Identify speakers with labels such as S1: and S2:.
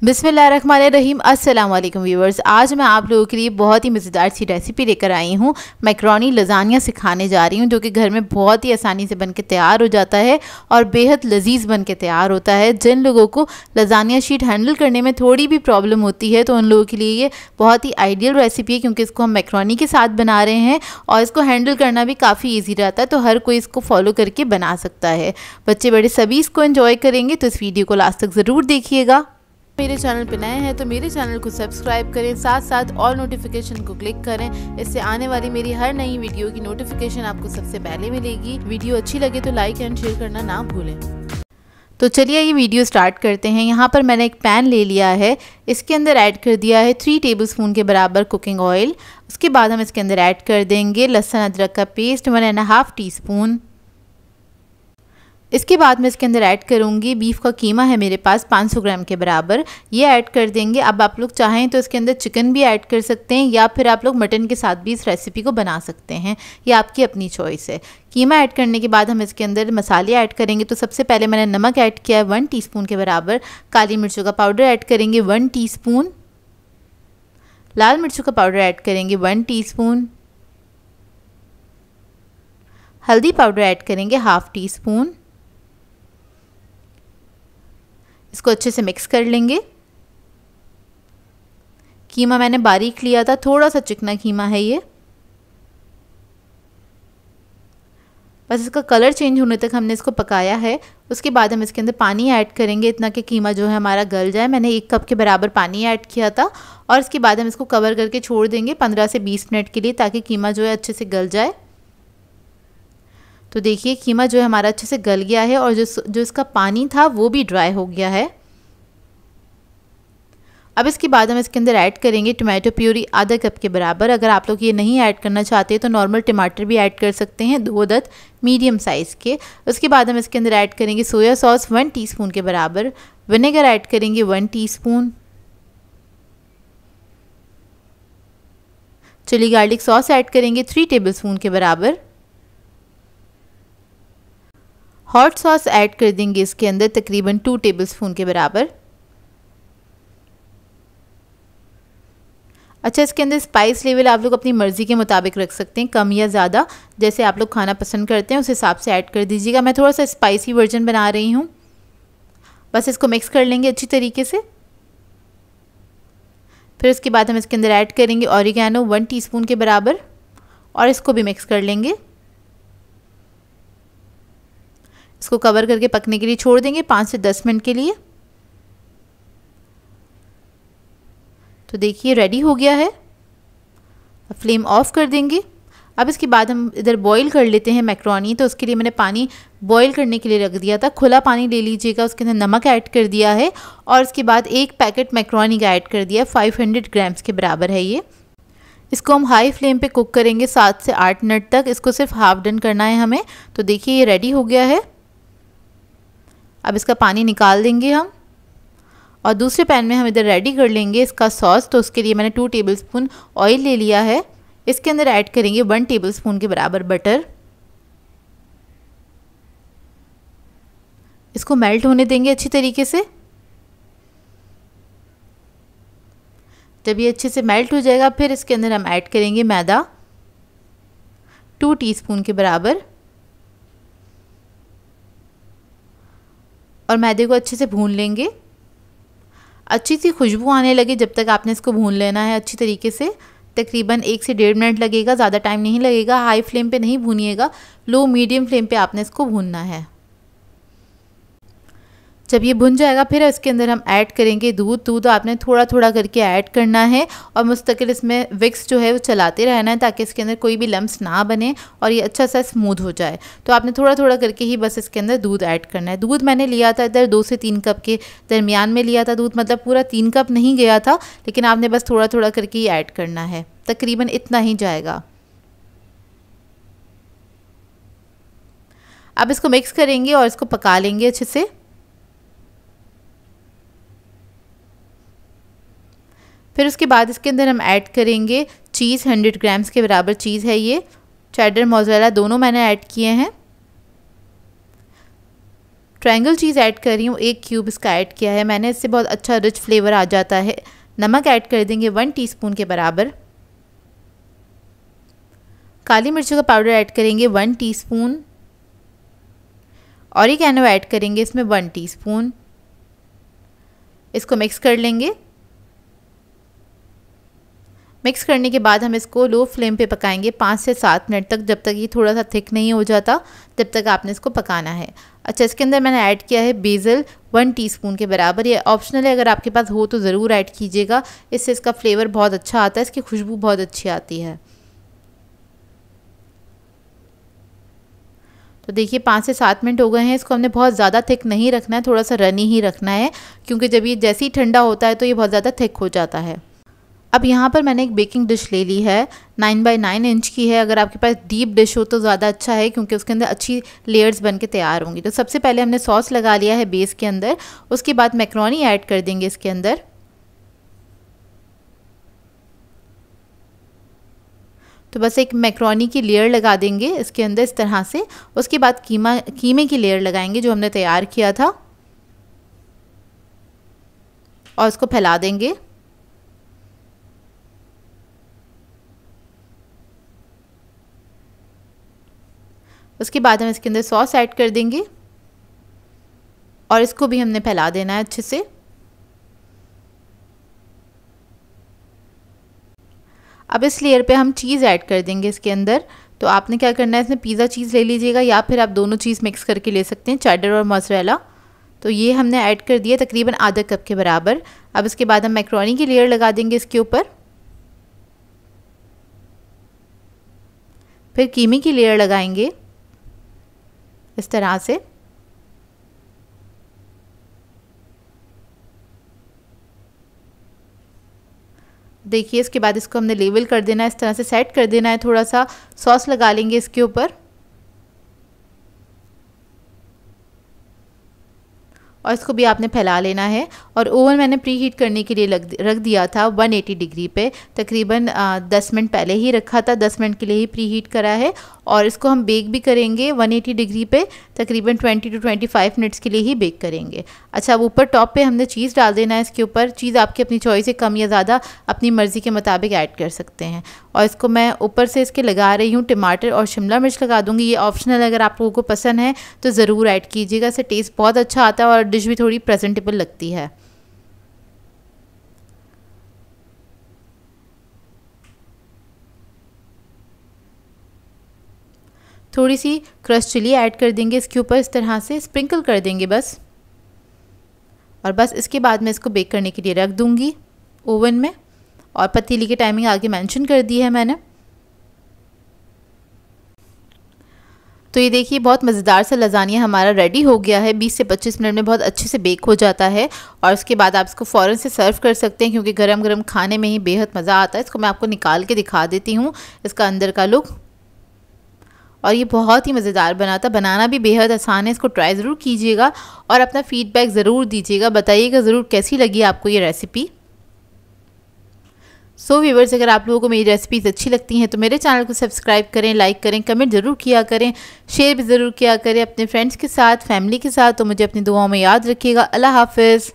S1: बिस्मिल्लाहिर्रहमानिर्रहीम। अस्सलाम वालेकुम व्यूवर्स। आज मैं आप लोगों के लिए बहुत ही मज़ेदार सी रेसिपी लेकर आई हूँ। मैक्रोनी लज़ानिया सिखाने जा रही हूँ, जो कि घर में बहुत ही आसानी से बन के तैयार हो जाता है और बेहद लजीज बन के तैयार होता है। जिन लोगों को लज़ानिया शीट हैंडल करने में थोड़ी भी प्रॉब्लम होती है तो उन लोगों के लिए ये बहुत ही आइडियल रेसिपी है, क्योंकि इसको हम मैक्रोनी के साथ बना रहे हैं और इसको हैंडल करना भी काफ़ी ईजी रहता है, तो हर कोई इसको फॉलो करके बना सकता है। बच्चे बड़े सभी इसको एंजॉय करेंगे, तो इस वीडियो को लास्ट तक ज़रूर देखिएगा। मेरे चैनल पर नए हैं तो मेरे चैनल को सब्सक्राइब करें, साथ साथ ऑल नोटिफिकेशन को क्लिक करें। इससे आने वाली मेरी हर नई वीडियो की नोटिफिकेशन आपको सबसे पहले मिलेगी। वीडियो अच्छी लगे तो लाइक एंड शेयर करना ना भूलें। तो चलिए ये वीडियो स्टार्ट करते हैं। यहाँ पर मैंने एक पैन ले लिया है, इसके अंदर ऐड कर दिया है 3 टेबलस्पून के बराबर कुकिंग ऑयल। उसके बाद हम इसके अंदर ऐड कर देंगे लहसुन अदरक का पेस्ट 1.5 टीस्पून। इसके बाद मैं इसके अंदर ऐड करूँगी बीफ का कीमा है मेरे पास 500 ग्राम के बराबर, ये ऐड कर देंगे। अब आप लोग चाहें तो इसके अंदर चिकन भी ऐड कर सकते हैं या फिर आप लोग मटन के साथ भी इस रेसिपी को बना सकते हैं, ये आपकी अपनी चॉइस है। कीमा ऐड करने के बाद हम इसके अंदर मसाले ऐड करेंगे। तो सबसे पहले मैंने नमक ऐड किया है 1 टीस्पून के बराबर, काली मिर्चों का पाउडर ऐड करेंगे 1 टीस्पून, लाल मिर्चों का पाउडर ऐड करेंगे 1 टीस्पून, हल्दी पाउडर ऐड करेंगे 1/2 टीस्पून। इसको अच्छे से मिक्स कर लेंगे। कीमा मैंने बारीक लिया था, थोड़ा सा चिकना कीमा है ये। बस इसका कलर चेंज होने तक हमने इसको पकाया है। उसके बाद हम इसके अंदर पानी ऐड करेंगे, इतना कि कीमा जो है हमारा गल जाए। मैंने 1 कप के बराबर पानी ऐड किया था और इसके बाद हम इसको कवर करके छोड़ देंगे 15 से 20 मिनट के लिए, ताकि कीमा जो है अच्छे से गल जाए। तो देखिए कीमा जो है हमारा अच्छे से गल गया है और जो इसका पानी था वो भी ड्राई हो गया है। अब इसके बाद हम इसके अंदर ऐड करेंगे टोमेटो प्यूरी आधा कप के बराबर। अगर आप लोग ये नहीं ऐड करना चाहते तो नॉर्मल टमाटर भी ऐड कर सकते हैं, 2 अदद मीडियम साइज़ के। उसके बाद हम इसके अंदर ऐड करेंगे सोया सॉस 1 टीस्पून के बराबर, विनेगर ऐड करेंगे 1 teaspoon, chilli garlic sauce add करेंगे 3 टेबलस्पून के बराबर, हॉट सॉस ऐड कर देंगे इसके अंदर तकरीबन 2 टेबलस्पून के बराबर। अच्छा, इसके अंदर स्पाइस लेवल आप लोग अपनी मर्ज़ी के मुताबिक रख सकते हैं, कम या ज़्यादा, जैसे आप लोग खाना पसंद करते हैं उस हिसाब से ऐड कर दीजिएगा। मैं थोड़ा सा स्पाइसी वर्जन बना रही हूँ। बस इसको मिक्स कर लेंगे अच्छी तरीके से। फिर उसके बाद हम इसके अंदर ऐड करेंगे ऑरिगेनो 1 टीस्पून के बराबर और इसको भी मिक्स कर लेंगे। इसको कवर करके पकने के लिए छोड़ देंगे 5 से 10 मिनट के लिए। तो देखिए रेडी हो गया है। अब फ्लेम ऑफ कर देंगे। अब इसके बाद हम इधर बॉईल कर लेते हैं मैक्रोनी। तो उसके लिए मैंने पानी बॉईल करने के लिए रख दिया था, खुला पानी ले लीजिएगा। उसके अंदर नमक ऐड कर दिया है और उसके बाद 1 पैकेट मैक्रोनी का ऐड कर दिया, 500 ग्राम्स के बराबर है ये। इसको हम हाई फ्लेम पे कुक करेंगे 7 से 8 मिनट तक। इसको सिर्फ हाफ डन करना है हमें। तो देखिए ये रेडी हो गया है। अब इसका पानी निकाल देंगे हम और दूसरे पैन में हम इधर रेडी कर लेंगे इसका सॉस। तो उसके लिए मैंने 2 टेबलस्पून ऑयल ले लिया है। इसके अंदर ऐड करेंगे 1 टेबलस्पून के बराबर बटर। इसको मेल्ट होने देंगे अच्छी तरीके से। जब ये अच्छे से मेल्ट हो जाएगा फिर इसके अंदर हम ऐड करेंगे मैदा 2 टीस्पून के बराबर और मैदे को अच्छे से भून लेंगे। अच्छी सी खुशबू आने लगे जब तक आपने इसको भून लेना है अच्छी तरीके से। तकरीबन 1 से 1.5 मिनट लगेगा, ज़्यादा टाइम नहीं लगेगा। हाई फ्लेम पे नहीं भूनिएगा, लो मीडियम फ्लेम पे आपने इसको भूनना है। जब ये भुन जाएगा फिर इसके अंदर हम ऐड करेंगे दूध आपने थोड़ा थोड़ा करके ऐड करना है और मुस्तकिल इसमें विक्स जो है वो चलाते रहना है, ताकि इसके अंदर कोई भी लम्स ना बने और ये अच्छा सा स्मूथ हो जाए। तो आपने थोड़ा थोड़ा करके ही बस इसके अंदर दूध ऐड करना है। दूध मैंने लिया था इधर 2 से 3 कप के दरमियान में लिया था दूध, मतलब पूरा 3 कप नहीं गया था, लेकिन आपने बस थोड़ा थोड़ा करके ही ऐड करना है, तकरीबन इतना ही जाएगा। अब इसको मिक्स करेंगे और इसको पका लेंगे अच्छे से। फिर उसके बाद इसके अंदर हम ऐड करेंगे चीज़ 100 ग्राम्स के बराबर चीज़ है ये, चेडर मोज़रेला दोनों मैंने ऐड किए हैं। ट्रायंगल चीज़ ऐड कर रही हूँ, 1 क्यूब इसका ऐड किया है मैंने, इससे बहुत अच्छा रिच फ्लेवर आ जाता है। नमक ऐड कर देंगे 1 टीस्पून के बराबर। काली मिर्चों का पाउडर ऐड करेंगे 1 टीस्पून। ऑरिगैनो ऐड करेंगे इसमें 1 टीस्पून। इसको मिक्स कर लेंगे। मिक्स करने के बाद हम इसको लो फ्लेम पे पकाएंगे 5 से 7 मिनट तक, जब तक ये थोड़ा सा थिक नहीं हो जाता, जब तक आपने इसको पकाना है। अच्छा, इसके अंदर मैंने ऐड किया है बेसल 1 टीस्पून के बराबर। ये ऑप्शनल है, अगर आपके पास हो तो ज़रूर ऐड कीजिएगा, इससे इसका फ्लेवर बहुत अच्छा आता है, इसकी खुशबू बहुत अच्छी आती है। तो देखिए 5 से 7 मिनट हो गए हैं। इसको हमने बहुत ज़्यादा थिक नहीं रखना है, थोड़ा सा रनी ही रखना है, क्योंकि जब ये जैसे ही ठंडा होता है तो ये बहुत ज़्यादा थिक हो जाता है। अब यहाँ पर मैंने एक बेकिंग डिश ले ली है, 9 बाई 9 इंच की है। अगर आपके पास डीप डिश हो तो ज़्यादा अच्छा है, क्योंकि उसके अंदर अच्छी लेयर्स बन के तैयार होंगी। तो सबसे पहले हमने सॉस लगा लिया है बेस के अंदर, उसके बाद मैक्रोनी ऐड कर देंगे इसके अंदर। तो बस एक मैक्रोनी की लेयर लगा देंगे इसके अंदर इस तरह से। उसके बाद कीमे की लेयर लगाएंगे जो हमने तैयार किया था, और इसको फैला देंगे। उसके बाद हम इसके अंदर सॉस ऐड कर देंगे और इसको भी हमने फैला देना है अच्छे से। अब इस लेयर पे हम चीज़ ऐड कर देंगे इसके अंदर। तो आपने क्या करना है, इसमें पिज़्ज़ा चीज़ ले लीजिएगा, या फिर आप दोनों चीज़ मिक्स करके ले सकते हैं, चेडर और मोज़रेला। तो ये हमने ऐड कर दिया तकरीबन आधा कप के बराबर। अब इसके बाद हम मैक्रोनी की लेयर लगा देंगे इसके ऊपर, फिर कीमे की लेयर लगाएंगे इस तरह से। देखिए इसके बाद इसको हमने लेवल कर देना है, इस तरह से सेट कर देना है, थोड़ा सा सॉस लगा लेंगे इसके ऊपर, और इसको भी आपने फैला लेना है। और ओवन मैंने प्री हीट करने के लिए रख दिया था 180 डिग्री पे, तकरीबन 10 मिनट पहले ही रखा था, 10 मिनट के लिए ही प्री हीट करा है। और इसको हम बेक भी करेंगे 180 डिग्री पे, तकरीबन 20 to 25 मिनट्स के लिए ही बेक करेंगे। अच्छा, अब ऊपर टॉप पे हमने चीज़ डाल देना है इसके ऊपर। चीज़ आपकी अपनी चॉइस है, कम या ज़्यादा अपनी मर्ज़ी के मुताबिक ऐड कर सकते हैं। और इसको मैं ऊपर से इसके लगा रही हूँ टमाटर और शिमला मिर्च लगा दूँगी। ये ऑप्शनल है, अगर आप लोगों को पसंद है तो ज़रूर ऐड कीजिएगा, इससे टेस्ट बहुत अच्छा आता है और डिश भी थोड़ी प्रेजेंटेबल लगती है। थोड़ी सी क्रश चिली ऐड कर देंगे इसके ऊपर, इस तरह से स्प्रिंकल कर देंगे बस। और बस इसके बाद मैं इसको बेक करने के लिए रख दूंगी ओवन में, और पतीली की टाइमिंग आगे मेंशन कर दी है मैंने। तो ये देखिए बहुत मज़ेदार सा लज़ानिया हमारा रेडी हो गया है। 20 से 25 मिनट में बहुत अच्छे से बेक हो जाता है, और उसके बाद आप इसको फ़ौरन से सर्व कर सकते हैं, क्योंकि गरम गरम खाने में ही बेहद मज़ा आता है। इसको मैं आपको निकाल के दिखा देती हूँ इसका अंदर का लुक। और ये बहुत ही मज़ेदार बनाना भी बेहद आसान है। इसको ट्राई ज़रूर कीजिएगा और अपना फ़ीडबैक ज़रूर दीजिएगा, बताइएगा ज़रूर कैसी लगी आपको ये रेसिपी। सो व्यूअर्स, अगर आप लोगों को मेरी रेसिपीज़ अच्छी लगती हैं तो मेरे चैनल को सब्सक्राइब करें, लाइक करें, कमेंट ज़रूर किया करें, शेयर भी ज़रूर किया करें अपने फ्रेंड्स के साथ, फैमिली के साथ। तो मुझे अपनी दुआओं में याद रखिएगा। अल्लाह हाफ़िज़।